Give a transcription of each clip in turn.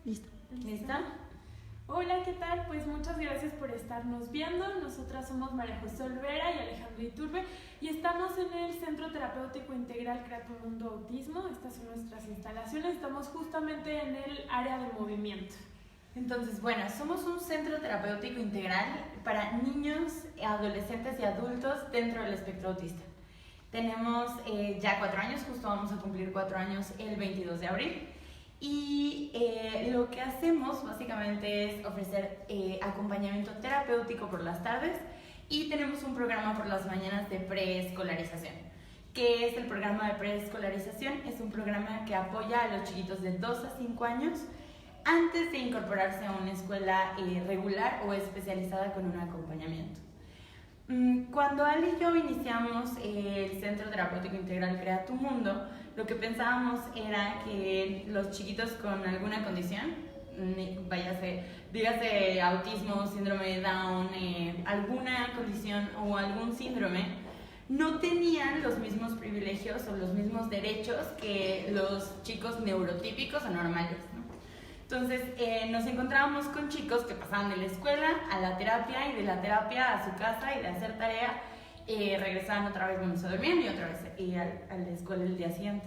Listo. ¿Listo? Hola, ¿qué tal? Pues muchas gracias por estarnos viendo. Nosotras somos María José Olvera y Alejandro Iturbe y estamos en el Centro Terapéutico Integral Crea tu Mundo Autismo. Estas son nuestras instalaciones. Estamos justamente en el área de movimiento. Entonces, bueno, somos un centro terapéutico integral para niños, adolescentes y adultos dentro del espectro autista. Tenemos ya 4 años, justo vamos a cumplir 4 años el 22 de abril. Y lo que hacemos básicamente es ofrecer acompañamiento terapéutico por las tardes y tenemos un programa por las mañanas de preescolarización. ¿Qué es el programa de preescolarización? Es un programa que apoya a los chiquitos de 2 a 5 años antes de incorporarse a una escuela regular o especializada con un acompañamiento. Cuando Ale y yo iniciamos el Centro Terapéutico Integral Crea tu Mundo, lo que pensábamos era que los chiquitos con alguna condición, dígase autismo, síndrome de Down, alguna condición o algún síndrome, no tenían los mismos privilegios o los mismos derechos que los chicos neurotípicos o normales, ¿no? Entonces nos encontrábamos con chicos que pasaban de la escuela a la terapia y de la terapia a su casa y de hacer tarea regresaban otra vez, bueno, se dormían y otra vez a la escuela el día siguiente.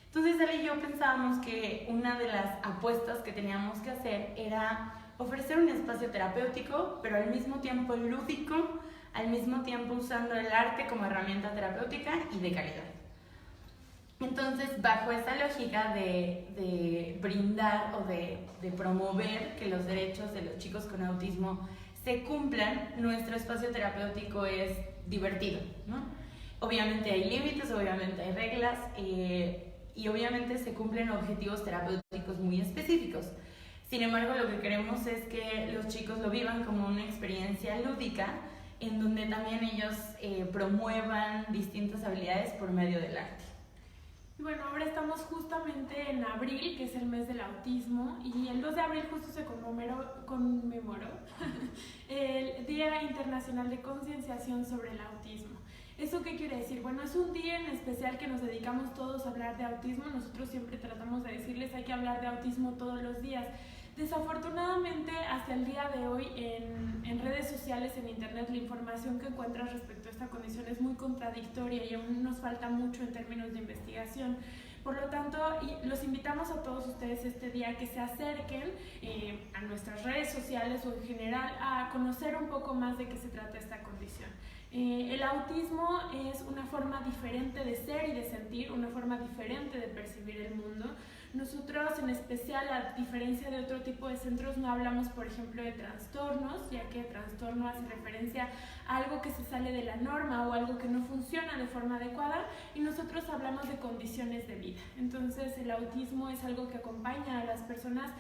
Entonces él y yo pensábamos que una de las apuestas que teníamos que hacer era ofrecer un espacio terapéutico, pero al mismo tiempo lúdico, al mismo tiempo usando el arte como herramienta terapéutica y de calidad. Entonces, bajo esa lógica de brindar o de promover que los derechos de los chicos con autismo se cumplan, nuestro espacio terapéutico es divertido, ¿no? Obviamente hay límites, obviamente hay reglas y obviamente se cumplen objetivos terapéuticos muy específicos. Sin embargo, lo que queremos es que los chicos lo vivan como una experiencia lúdica en donde también ellos promuevan distintas habilidades por medio del arte. Y bueno, ahora estamos justamente en abril, que es el mes del autismo, y el 2 de abril justo se conmemoró el Día Internacional de Concienciación sobre el Autismo. ¿Eso qué quiere decir? Bueno, es un día en especial que nos dedicamos todos a hablar de autismo. Nosotros siempre tratamos de decirles hay que hablar de autismo todos los días. Desafortunadamente, hasta el día de hoy, en redes sociales, en internet, la información que encuentras respecto a esta condición es muy contradictoria y aún nos falta mucho en términos de investigación. Por lo tanto, los invitamos a todos ustedes este día a que se acerquen a nuestras redes sociales o en general a conocer un poco más de qué se trata esta condición. El autismo es una forma diferente de ser y de sentir, una forma diferente de percibir el mundo. Nosotros, en especial, a diferencia de otro tipo de centros, no hablamos, por ejemplo, de trastornos, ya que trastorno hace referencia a algo que se sale de la norma o algo que no funciona de forma adecuada, y nosotros hablamos de condiciones de vida. Entonces, el autismo es algo que acompaña a las personas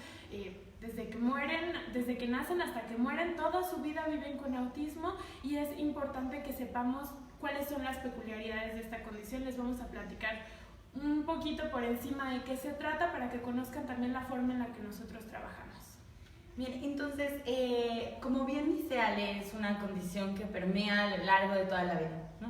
desde que mueren, desde que nacen hasta que mueren, toda su vida viven con autismo, y es importante que sepamos cuáles son las peculiaridades de esta condición. Les vamos a platicar un poquito por encima de qué se trata para que conozcan también la forma en la que nosotros trabajamos. Bien, entonces, como bien dice Ale, es una condición que permea a lo largo de toda la vida, ¿no?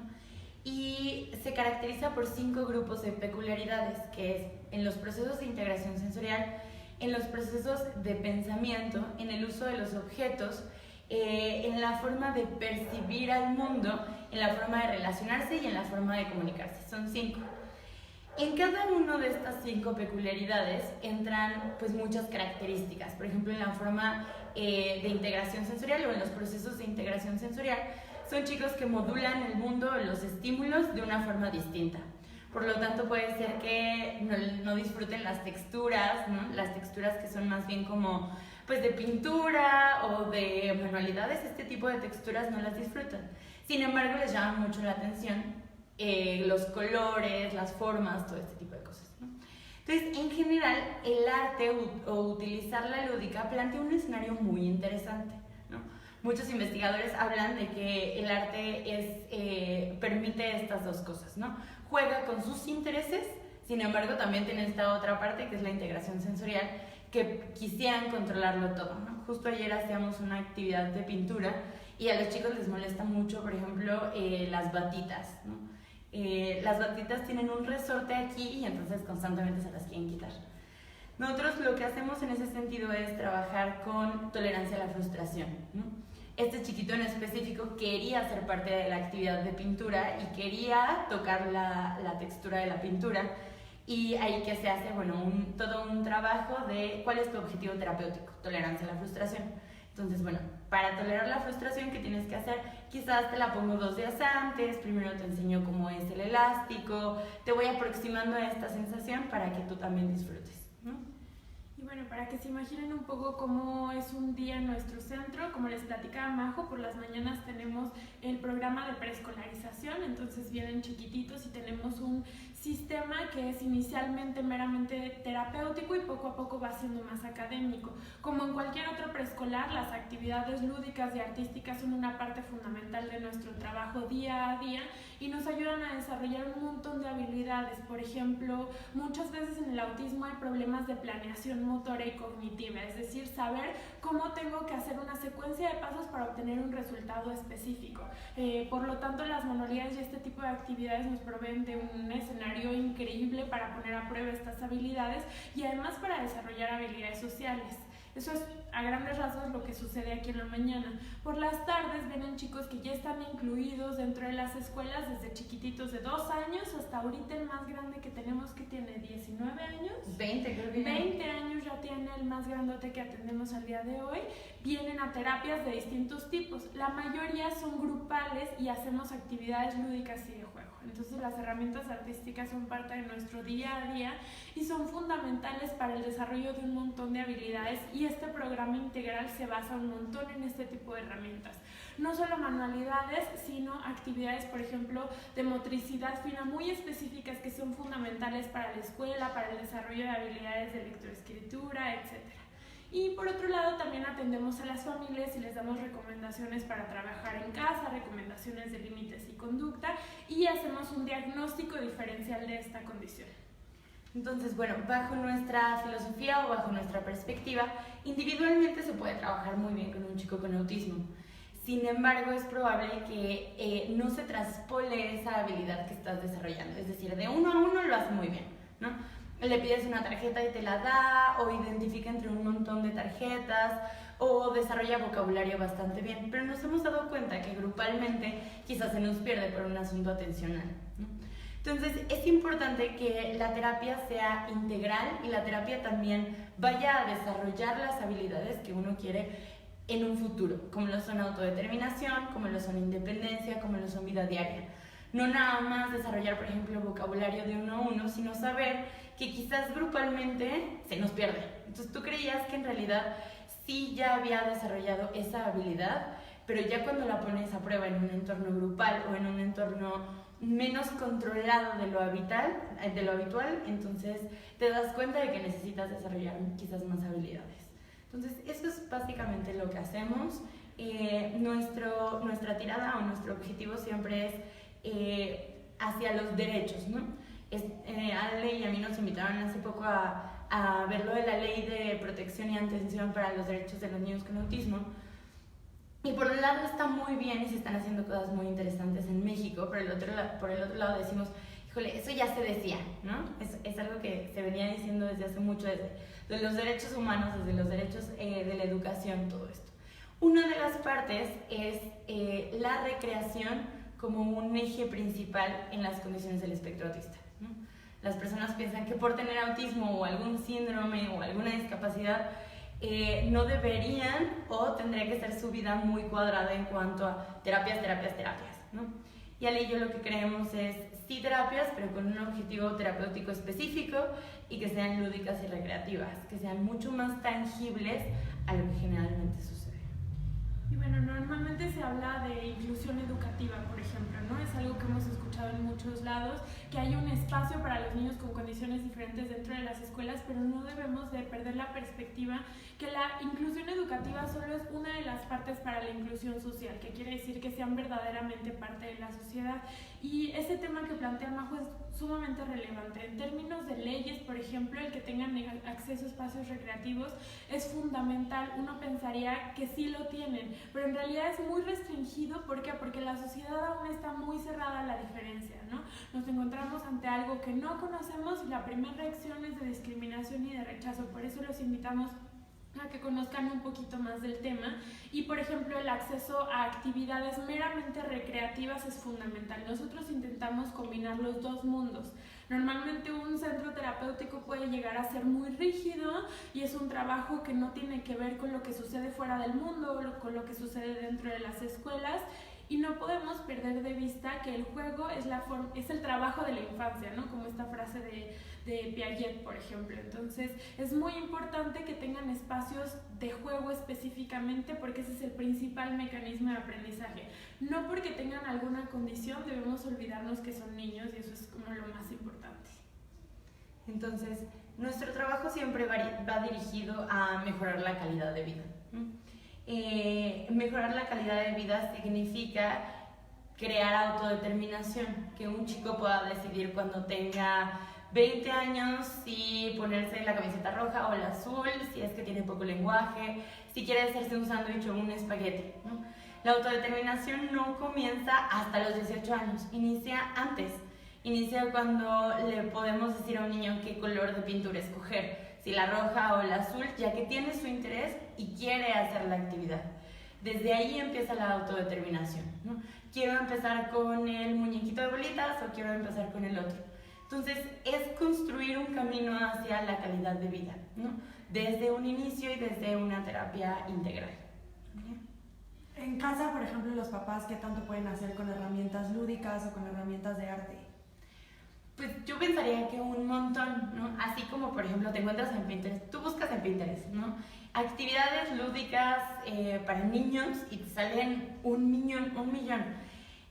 Y se caracteriza por 5 grupos de peculiaridades, que es en los procesos de integración sensorial, en los procesos de pensamiento, en el uso de los objetos, en la forma de percibir al mundo, en la forma de relacionarse y en la forma de comunicarse. Son 5. En cada una de estas 5 peculiaridades entran pues muchas características. Por ejemplo, en la forma de integración sensorial o en los procesos de integración sensorial, son chicos que modulan el mundo, los estímulos de una forma distinta. Por lo tanto, puede ser que no disfruten las texturas, ¿no? Las texturas que son más bien como pues de pintura o de manualidades, este tipo de texturas no las disfrutan. Sin embargo, les llama mucho la atención los colores, las formas, todo este tipo de cosas, ¿no? Entonces, en general, el arte o utilizar la lúdica plantea un escenario muy interesante, ¿no? Muchos investigadores hablan de que el arte permite estas dos cosas, ¿no? Juega con sus intereses, sin embargo, también tiene esta otra parte que es la integración sensorial, que quisieran controlarlo todo, ¿no? Justo ayer hacíamos una actividad de pintura y a los chicos les molesta mucho, por ejemplo, las batitas, ¿no? Las batitas tienen un resorte aquí y entonces constantemente se las quieren quitar. Nosotros lo que hacemos en ese sentido es trabajar con tolerancia a la frustración, ¿no? Este chiquito en específico quería ser parte de la actividad de pintura y quería tocar la textura de la pintura. Y ahí que se hace, bueno, todo un trabajo de cuál es tu objetivo terapéutico, tolerancia a la frustración. Entonces, bueno, para tolerar la frustración, ¿qué tienes que hacer? Quizás te la pongo 2 días antes, primero te enseño cómo es el elástico, te voy aproximando a esta sensación para que tú también disfrutes, ¿no? Y bueno, para que se imaginen un poco cómo es un día en nuestro centro, como les platicaba Majo, por las mañanas tenemos el programa de preescolarización, entonces vienen chiquititos y tenemos un sistema que es inicialmente meramente terapéutico y poco a poco va siendo más académico. Como en cualquier otro preescolar, las actividades lúdicas y artísticas son una parte fundamental de nuestro trabajo día a día y nos ayudan a desarrollar un montón de habilidades. Por ejemplo, muchas veces en el autismo hay problemas de planeación motora y cognitiva, es decir, saber cómo tengo que hacer una secuencia de pasos para obtener un resultado específico. Por lo tanto, las manualidades y este tipo de actividades nos proveen de un escenario increíble para poner a prueba estas habilidades y además para desarrollar habilidades sociales. Eso es a grandes rasgos lo que sucede aquí en la mañana. Por las tardes vienen chicos que ya están incluidos dentro de las escuelas desde chiquititos de 2 años hasta ahorita el más grande que tenemos, que tiene 19 años. 20 creo que 20 años ya tiene el más grandote que atendemos al día de hoy. Vienen a terapias de distintos tipos. La mayoría son grupales y hacemos actividades lúdicas y de juego. Entonces las herramientas artísticas son parte de nuestro día a día y son fundamentales para el desarrollo de un montón de habilidades y este programa integral se basa un montón en este tipo de herramientas. No solo manualidades, sino actividades, por ejemplo, de motricidad fina muy específicas que son fundamentales para la escuela, para el desarrollo de habilidades de lectoescritura, etc. Y por otro lado también atendemos a las familias y les damos recomendaciones para trabajar en casa, recomendaciones de límites y conducta y hacemos un diagnóstico diferencial de esta condición. Entonces, bueno, bajo nuestra filosofía o bajo nuestra perspectiva, individualmente se puede trabajar muy bien con un chico con autismo. Sin embargo, es probable que no se traspole esa habilidad que estás desarrollando. Es decir, de uno a uno lo hace muy bien, ¿no? Le pides una tarjeta y te la da, o identifica entre un montón de tarjetas, o desarrolla vocabulario bastante bien. Pero nos hemos dado cuenta que grupalmente quizás se nos pierde por un asunto atencional, ¿no? Entonces, es importante que la terapia sea integral y la terapia también vaya a desarrollar las habilidades que uno quiere en un futuro, como lo son autodeterminación, como lo son independencia, como lo son vida diaria. No nada más desarrollar, por ejemplo, vocabulario de uno a uno, sino saber que quizás grupalmente se nos pierde. Entonces tú creías que en realidad sí ya había desarrollado esa habilidad, pero ya cuando la pones a prueba en un entorno grupal o en un entorno menos controlado de lo habitual, entonces te das cuenta de que necesitas desarrollar quizás más habilidades. Entonces eso es básicamente lo que hacemos. Nuestra tirada o nuestro objetivo siempre es hacia los derechos, ¿no? Ale y a mí nos invitaron hace poco a ver lo de la ley de protección y atención para los derechos de los niños con autismo. Y por un lado está muy bien y se están haciendo cosas muy interesantes en México, pero por el otro lado decimos, híjole, eso ya se decía, ¿no? Es algo que se venía diciendo desde hace mucho, desde los derechos humanos, desde los derechos de la educación, todo esto. Una de las partes es la recreación como un eje principal en las condiciones del espectro autista, ¿no? Las personas piensan que por tener autismo o algún síndrome o alguna discapacidad no deberían o tendría que ser su vida muy cuadrada en cuanto a terapias, ¿no? Y Ale y yo lo que creemos es sí terapias, pero con un objetivo terapéutico específico y que sean lúdicas y recreativas, que sean mucho más tangibles a lo que generalmente sucede. Y bueno, normalmente se habla de inclusión educativa, por ejemplo, ¿no? Es algo que hemos escuchado en muchos lados, que hay un espacio para los niños con condiciones diferentes dentro de las escuelas, pero no debemos de perder la perspectiva que la inclusión educativa solo es una de las partes para la inclusión social, que quiere decir que sean verdaderamente parte de la sociedad. Y ese tema que plantea Majo es sumamente relevante. En términos de leyes, por ejemplo, el que tengan acceso a espacios recreativos es fundamental. Uno pensaría que sí lo tienen, pero en realidad es muy restringido. ¿Por qué? Porque la sociedad aún está muy cerrada a la diferencia, ¿no? Nos encontramos ante algo que no conocemos y la primera reacción es de discriminación y de rechazo. Por eso los invitamos a que conozcan un poquito más del tema. Y por ejemplo, el acceso a actividades meramente recreativas es fundamental. Nosotros intentamos combinar los dos mundos. Normalmente un centro terapéutico puede llegar a ser muy rígido y es un trabajo que no tiene que ver con lo que sucede fuera del mundo o con lo que sucede dentro de las escuelas. Y no podemos perder de vista que el juego es el trabajo de la infancia, ¿no? Como esta frase de Piaget, por ejemplo. Entonces, es muy importante que tengan espacios de juego específicamente, porque ese es el principal mecanismo de aprendizaje. No porque tengan alguna condición debemos olvidarnos que son niños, y eso es como lo más importante. Entonces, nuestro trabajo siempre va dirigido a mejorar la calidad de vida. Mejorar la calidad de vida significa crear autodeterminación, que un chico pueda decidir cuando tenga 20 años si ponerse la camiseta roja o la azul, si es que tiene poco lenguaje, si quiere hacerse un sándwich o un espagueti, ¿no? La autodeterminación no comienza hasta los 18 años, inicia antes. Inicia cuando le podemos decir a un niño qué color de pintura escoger, si la roja o la azul, ya que tiene su interés y quiere hacer la actividad. Desde ahí empieza la autodeterminación, ¿no? Quiero empezar con el muñequito de bolitas o quiero empezar con el otro. Entonces, es construir un camino hacia la calidad de vida, ¿no? Desde un inicio y desde una terapia integral. En casa, por ejemplo, los papás, ¿qué tanto pueden hacer con herramientas lúdicas o con herramientas de arte? Pues yo pensaría que un montón, ¿no? Así como, por ejemplo, te encuentras en Pinterest, tú buscas en Pinterest, ¿no? Actividades lúdicas para niños y te salen un millón.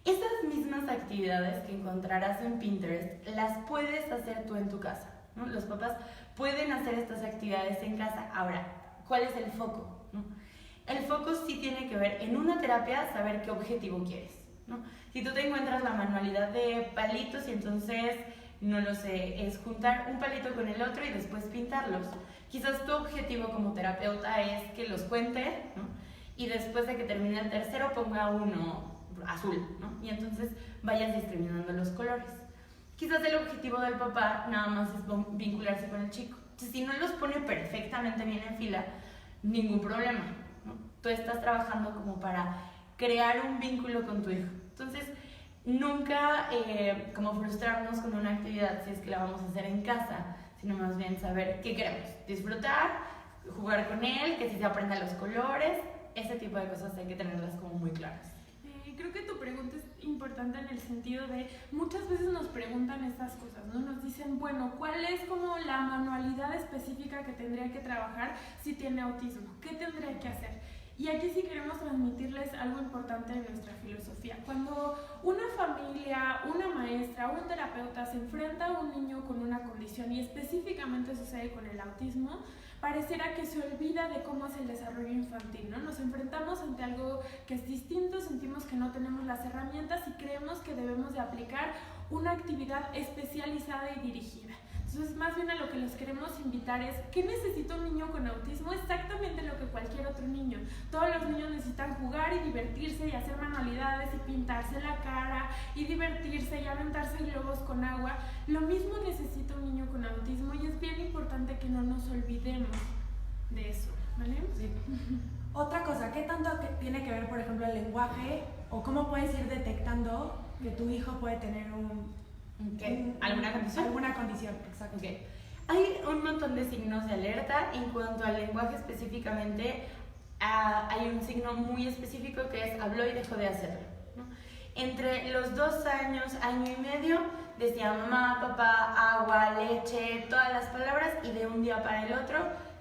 Esas mismas actividades que encontrarás en Pinterest las puedes hacer tú en tu casa, ¿no? Los papás pueden hacer estas actividades en casa. Ahora, ¿cuál es el foco, ¿no? El foco sí tiene que ver en una terapia saber qué objetivo quieres, ¿no? Si tú te encuentras la manualidad de palitos y entonces, no lo sé, es juntar un palito con el otro y después pintarlos. Quizás tu objetivo como terapeuta es que los cuente, ¿no? Y después de que termine el tercero ponga uno azul, ¿no? Y entonces vayas discriminando los colores. Quizás el objetivo del papá nada más es vincularse con el chico. Entonces, si no los pone perfectamente bien en fila, ningún problema, ¿no? Tú estás trabajando como para crear un vínculo con tu hijo. Entonces, nunca como frustrarnos con una actividad si es que la vamos a hacer en casa, sino más bien saber qué queremos, disfrutar, jugar con él, que si se aprendan los colores, ese tipo de cosas hay que tenerlas como muy claras. Creo que tu pregunta es importante en el sentido de muchas veces nos preguntan estas cosas, ¿no? Nos dicen, bueno, ¿cuál es como la manualidad específica que tendría que trabajar si tiene autismo? ¿Qué tendría que hacer? Y aquí sí queremos transmitirles algo importante de nuestra filosofía. Cuando una familia, una maestra, un terapeuta se enfrenta a un niño con una condición, y específicamente sucede con el autismo, pareciera que se olvida de cómo es el desarrollo infantil, ¿no? Nos enfrentamos ante algo que es distinto, sentimos que no tenemos las herramientas y creemos que debemos de aplicar una actividad especializada y dirigida. Entonces, más bien a lo que los queremos invitar es, ¿qué necesita un niño con autismo? Exactamente lo que cualquier otro niño. Todos los niños necesitan jugar y divertirse y hacer manualidades y pintarse la cara y divertirse y aventarse globos con agua. Lo mismo necesita un niño con autismo y es bien importante que no nos olvidemos de eso, ¿vale? Sí. Otra cosa, ¿qué tanto tiene que ver, por ejemplo, el lenguaje o cómo puedes ir detectando que tu hijo puede tener ¿Alguna condición? Alguna condición, exacto. Okay. Hay un montón de signos de alerta. En cuanto al lenguaje específicamente, hay un signo muy específico que es habló y dejó de hacerlo, ¿no? Entre los 2 años, año y medio, decía mamá, papá, agua, leche, todas las palabras, y de un día para el otro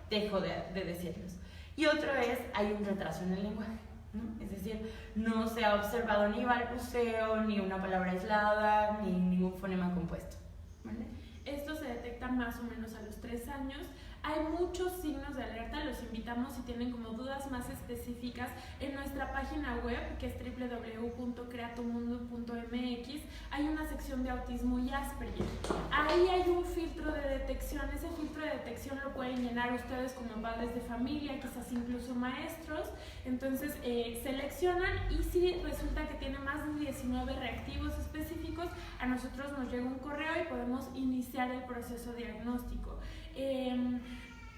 dejó de decirlos. Y otro es, hay un retraso en el lenguaje, ¿no? Es decir, no se ha observado ni balbuceo, ni una palabra aislada, ni ningún fonema compuesto, ¿vale? Esto se detecta más o menos a los 3 años. Hay muchos signos de alerta, los invitamos si tienen como dudas más específicas en nuestra página web, que es www.creatumundo.mx. Hay una sección de autismo y Asperger. Ahí hay un filtro de detección. Ese filtro de detección lo pueden llenar ustedes como padres de familia, quizás incluso maestros. Entonces seleccionan, y si resulta que tiene más de 19 reactivos específicos, a nosotros nos llega un correo y podemos iniciar el proceso diagnóstico.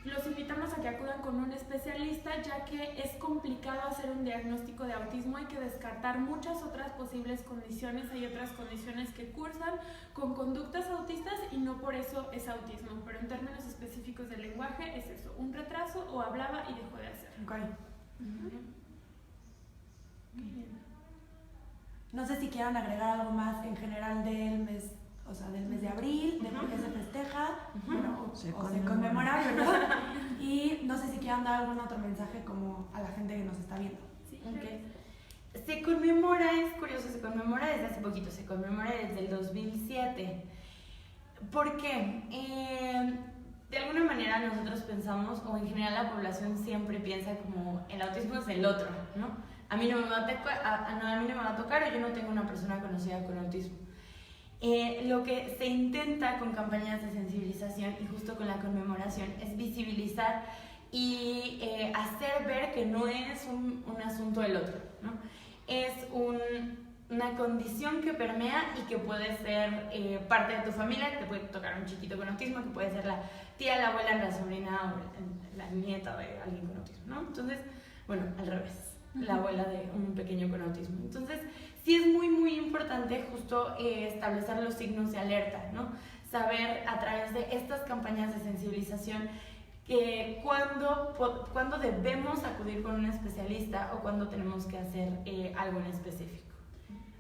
Los invitamos a que acudan con un especialista, ya que es complicado hacer un diagnóstico de autismo. Hay que descartar muchas otras posibles condiciones. Hay otras condiciones que cursan con conductas autistas y no por eso es autismo, pero en términos específicos del lenguaje es eso, un retraso o hablaba y dejó de hacer. Okay. No sé si quieran agregar algo más en general del mes, o sea, del mes de abril, de por qué se festeja, bueno, se conmemora, ¿verdad? Y no sé si quieran dar algún otro mensaje como a la gente que nos está viendo. Sí, Okay. Se conmemora, es curioso, se conmemora desde hace poquito, se conmemora desde el 2007. ¿Por qué? De alguna manera nosotros pensamos, o en general la población siempre piensa como el autismo es del otro, ¿no? A mí no me va a tocar, o yo no tengo una persona conocida con autismo. Lo que se intenta con campañas de sensibilización y justo con la conmemoración es visibilizar y hacer ver que no es un asunto del otro, ¿no? Es una condición que permea y que puede ser parte de tu familia, que te puede tocar un chiquito con autismo, que puede ser la tía, la abuela, la sobrina o la nieta de alguien con autismo, ¿no? Entonces, bueno, al revés, la abuela de un pequeño con autismo. Entonces, sí es muy, muy importante justo establecer los signos de alerta, ¿no? Saber a través de estas campañas de sensibilización que cuándo debemos acudir con un especialista o cuándo tenemos que hacer algo en específico.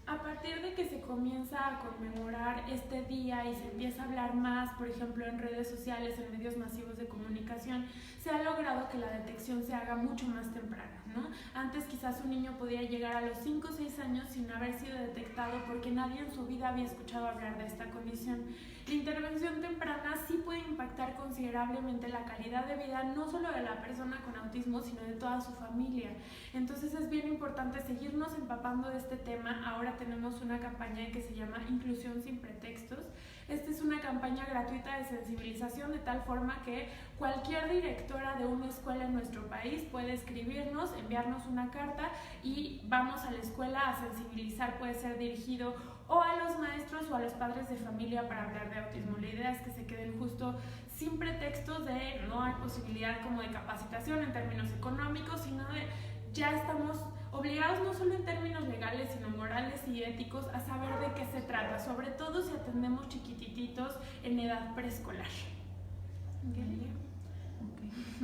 A partir de que se comienza a conmemorar este día y se empieza a hablar más, por ejemplo, en redes sociales, en medios masivos de comunicación, se ha logrado que la detección se haga mucho más temprana, ¿no? Antes quizás un niño podía llegar a los 5 o 6 años sin haber sido detectado porque nadie en su vida había escuchado hablar de esta condición. La intervención temprana sí puede impactar considerablemente la calidad de vida, no solo de la persona con autismo, sino de toda su familia. Entonces es bien importante seguirnos empapando de este tema. Ahora tenemos una campaña que se llama Inclusión sin pretextos. Esta es una campaña gratuita de sensibilización, de tal forma que cualquier directora de una escuela en nuestro país puede escribirnos, enviarnos una carta y vamos a la escuela a sensibilizar. Puede ser dirigido o a los maestros o a los padres de familia para hablar de autismo. La idea es que se queden justo sin pretextos de no hay posibilidad como de capacitación en términos económicos, sino de ya estamos obligados no solo en términos legales, sino morales y éticos a saber de qué se trata, sobre todo si atendemos chiquititos en edad preescolar.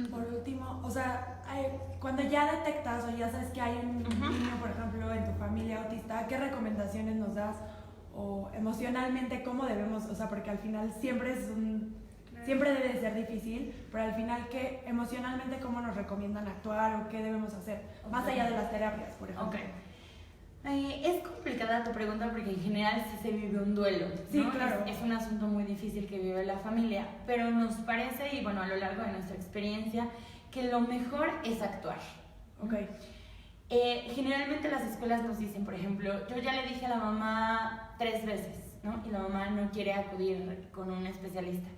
Por último, o sea, cuando ya detectas o ya sabes que hay un niño, por ejemplo, en tu familia autista, ¿qué recomendaciones nos das? O emocionalmente, ¿cómo debemos? O sea, porque al final siempre debe de ser difícil, pero al final, ¿qué emocionalmente cómo nos recomiendan actuar o qué debemos hacer? Más allá de las terapias, por ejemplo. Es complicada tu pregunta porque en general sí se vive un duelo, ¿no? Sí, claro. Es un asunto muy difícil que vive la familia, pero nos parece, y bueno, a lo largo de nuestra experiencia, que lo mejor es actuar. Okay. Generalmente las escuelas nos dicen, por ejemplo, yo ya le dije a la mamá 3 veces, ¿no? Y la mamá no quiere acudir con un especialista.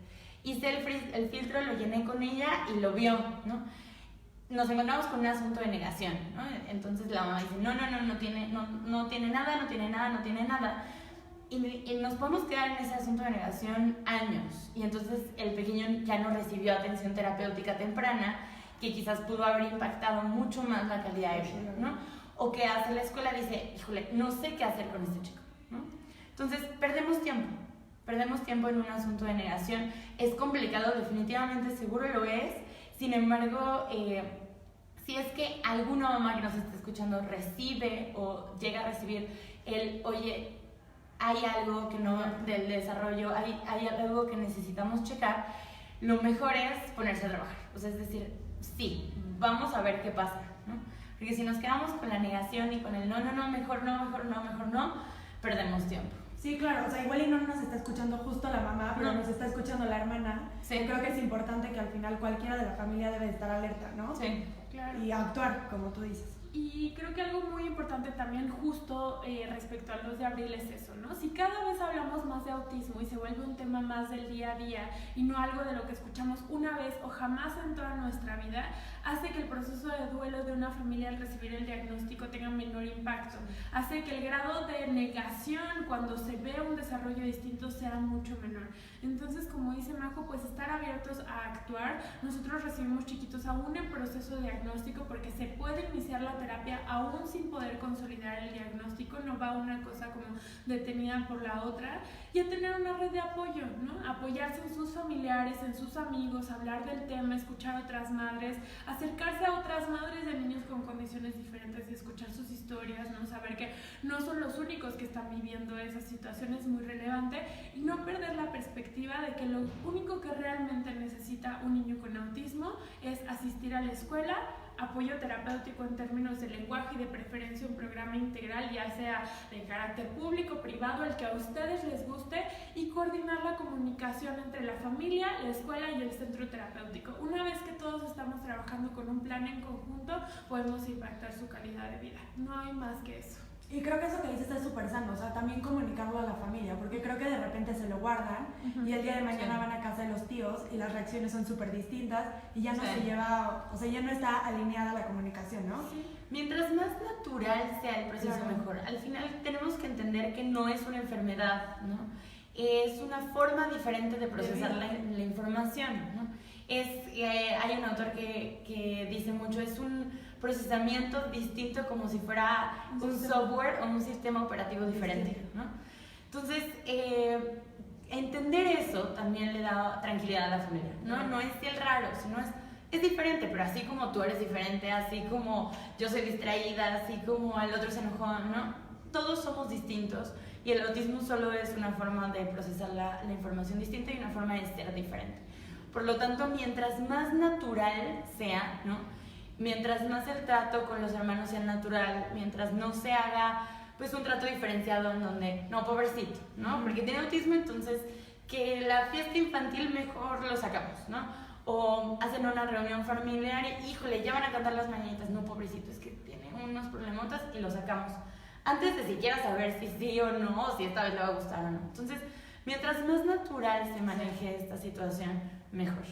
Hice el filtro, lo llené con ella y lo vio, ¿no? Nos encontramos con un asunto de negación, ¿no? Entonces la mamá dice, no tiene nada. Y nos podemos quedar en ese asunto de negación años. Y entonces el pequeño ya no recibió atención terapéutica temprana, que quizás pudo haber impactado mucho más la calidad de vida, ¿no? O que hace la escuela, dice, híjole, no sé qué hacer con este chico, ¿no? Entonces perdemos tiempo en un asunto de negación. Es complicado, definitivamente, seguro lo es. Sin embargo, si es que alguna mamá que nos esté escuchando recibe o llega a recibir oye, hay algo que no, del desarrollo, hay algo que necesitamos checar, lo mejor es ponerse a trabajar. O sea, es decir, sí, vamos a ver qué pasa, ¿no? Porque si nos quedamos con la negación y con el no, mejor no, perdemos tiempo. Sí, claro, o sea, igual y no nos está escuchando justo la mamá, pero nos está escuchando la hermana. Sí. Yo creo que es importante que al final cualquiera de la familia debe estar alerta, ¿no? Sí. Claro. Y actuar, como tú dices. Y creo que algo muy importante también justo respecto al 2 de abril es eso, ¿no? Si cada vez hablamos más de autismo y se vuelve un tema más del día a día y no algo de lo que escuchamos una vez o jamás en toda nuestra vida, hace que el proceso de duelo de una familia al recibir el diagnóstico tenga menor impacto, hace que el grado de negación cuando se ve un desarrollo distinto sea mucho menor. Entonces, como dice Majo, pues estar abiertos a actuar. Nosotros recibimos chiquitos aún en proceso de diagnóstico porque se puede iniciar la terapia aún sin poder consolidar el diagnóstico, no va una cosa como detenida por la otra, y a tener una red de apoyo, ¿no? Apoyarse en sus familiares, en sus amigos, hablar del tema, escuchar a otras madres, acercarse a otras madres de niños con condiciones diferentes y escuchar sus historias, ¿no? Saber que no son los únicos que están viviendo esa situación es muy relevante, y no perder la perspectiva de que lo único que realmente necesita un niño con autismo es asistir a la escuela, apoyo terapéutico en términos de lenguaje y de preferencia un programa integral, ya sea de carácter público, privado, el que a ustedes les guste, y coordinar la comunicación entre la familia, la escuela y el centro terapéutico. Una vez que todos estamos trabajando con un plan en conjunto, podemos impactar su calidad de vida. No hay más que eso. Y creo que eso que dices es súper sano, o sea, también comunicarlo a la familia, porque creo que de repente se lo guardan y el día de mañana van a casa de los tíos y las reacciones son súper distintas y ya no se lleva, o sea, ya no está alineada la comunicación, ¿no? Sí. Mientras más natural sea el proceso, Claro. mejor. Al final tenemos que entender que no es una enfermedad, ¿no? Es una forma diferente de procesar la información, ¿no? Hay un autor que dice mucho, es un procesamiento distinto, como si fuera un software o un sistema operativo diferente, ¿no? Entonces, entender eso también le da tranquilidad a la familia, ¿no? No es el raro, sino es diferente, pero así como tú eres diferente, así como yo soy distraída, así como el otro se enojó, ¿no? Todos somos distintos y el autismo solo es una forma de procesar la información distinta y una forma de ser diferente. Por lo tanto, mientras más natural sea, ¿no? Mientras más el trato con los hermanos sea natural, mientras no se haga pues un trato diferenciado en donde, no, pobrecito, ¿no? Porque tiene autismo, entonces que la fiesta infantil mejor lo sacamos, ¿no? O hacen una reunión familiar y, híjole, ya van a cantar las mañanitas, no, pobrecito, es que tiene unos problemotas y lo sacamos. Antes de siquiera saber si sí o no, o si esta vez le va a gustar o no. Entonces, mientras más natural se maneje esta situación, mejor.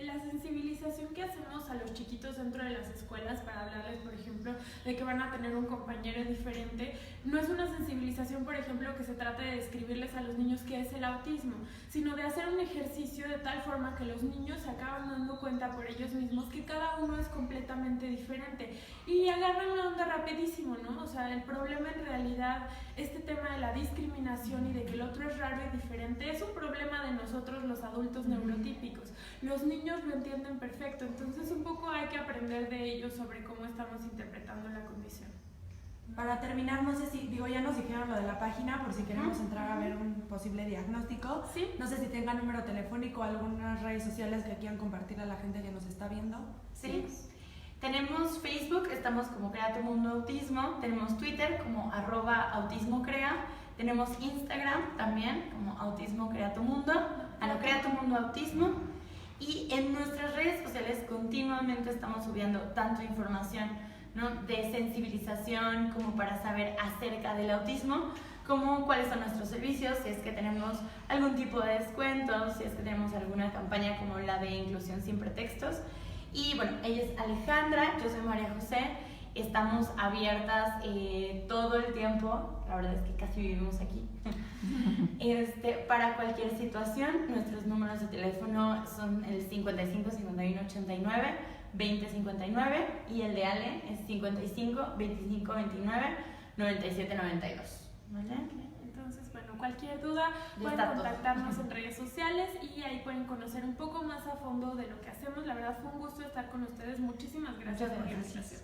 La sensibilización que hacemos a los chiquitos dentro de las escuelas para hablarles, por ejemplo, de que van a tener un compañero diferente, no es una sensibilización, por ejemplo, que se trate de describirles a los niños qué es el autismo, sino de hacer un ejercicio de tal forma que los niños se acaban dando cuenta por ellos mismos que cada uno es completamente diferente y agarran la onda rapidísimo, ¿no? O sea, el problema en realidad, este tema de la discriminación y de que el otro es raro y diferente, es un problema de nosotros los adultos neurotípicos. Los niños lo entienden perfecto, entonces un poco hay que aprender de ellos sobre cómo estamos interpretando la condición. Para terminar, no sé si, digo, ya nos dijeron lo de la página por si queremos entrar a ver un posible diagnóstico. Sí. No sé si tenga número telefónico o algunas redes sociales que quieran compartir a la gente que nos está viendo. Sí. Tenemos Facebook, estamos como Crea tu Mundo Autismo, tenemos Twitter como @autismocrea, tenemos Instagram también como Autismo Crea tu Mundo, Crea tu Mundo Autismo, y en nuestras redes sociales continuamente estamos subiendo tanto información, ¿no? De sensibilización como para saber acerca del autismo, como cuáles son nuestros servicios, si es que tenemos algún tipo de descuento, si es que tenemos alguna campaña como la de inclusión sin pretextos. Y bueno, ella es Alejandra, yo soy María José, estamos abiertas todo el tiempo, la verdad es que casi vivimos aquí, para cualquier situación. Nuestros números de teléfono son el 55 51 89 20 59 y el de Ale es 55 25 29 97 92. ¿Vale? Entonces, bueno, cualquier duda pueden contactarnos en redes sociales y ahí pueden conocer un poco más a fondo de lo que hacemos. La verdad fue un gusto estar con ustedes. Muchísimas gracias por la invitación.